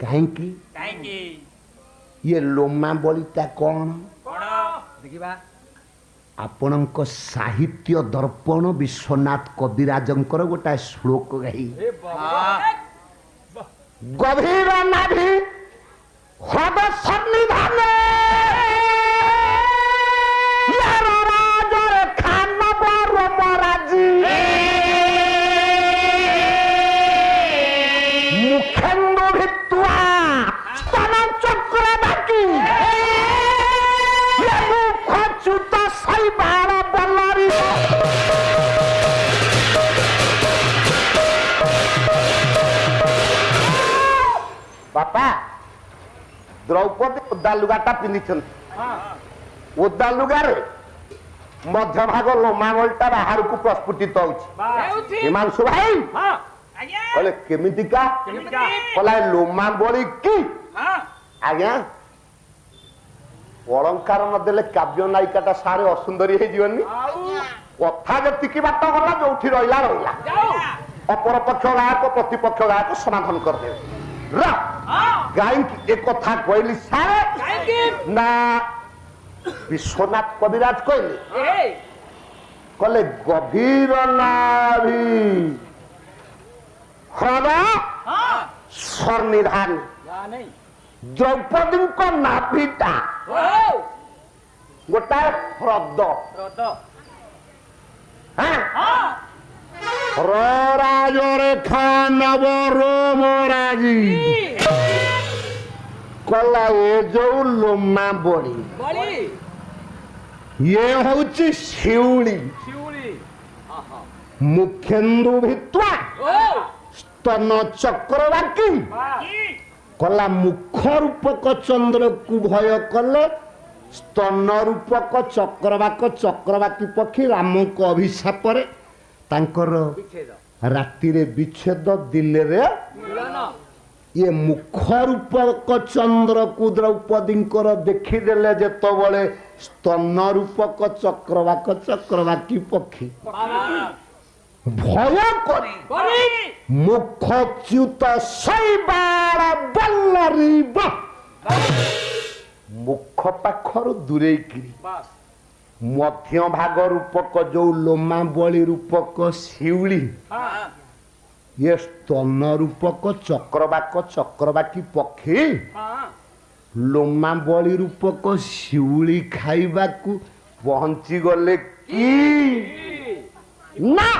कहीं ये लोमा बलिता कौन देखा आपणक साहित्य दर्पण विश्वनाथ कविराजंकर गोटा श्लोक गाई गभीर नाभि हृद सन्निधान मुखेन्दु भित्वा स्तन चक्रवर्ती मुखच्युत शैबाल बल्लरी बापा द्रौपदी ओदा लुगाटा पिंधि ओदा लुगारे मध्य भाग लोमामलटा बाहर को प्रस्फुटित होउछि हिमांशु भाई कहले केमितिका कहला लोमा बली की आज्ञा अलंकार न देले काव्य नायिकाटा सारे असुंदरी हे जीवनी कथा जतिकी बात गला जोठी रहिला रहिला अपर पक्ष गायक प्रतिपक्ष गायक समाधान कर दे गाय एक कथा कहली सारे ना विश्वनाथ कविराज कहले कहले गभीर नाभि हृदय सन्निधान द्रौपदी को नाभिटा गोटा हृद राजरेखा नव रोमराजी कला ये जो लोमा बड़ी ये होची शिवली मुखेन्दु भित्वा स्तन चक्रवाकी कला मुख रूपक चंद्र को भय कले स्तन रूपक चक्रवाक चक्रवाकी पक्षी राम को अभिशाप तांकर राति रे विच्छेद दिल्ली रे ये मुख रूपक चंद्र को द्रौपदी देखीदेले जेत बड़े स्तन रूपक चक्रवाक चक्रवाकी पक्षी भय करी मुखच्युत शैबाल बल्लरी मुख पाखर दूरे मध्य भाग रूपक जो लोमा बली रूपक शिवली ये स्तन रूपक चक्रवाक चक्रवाकी पक्षी लोमा बली रूपक शिवली खाइबा को पहुंची गले कि ना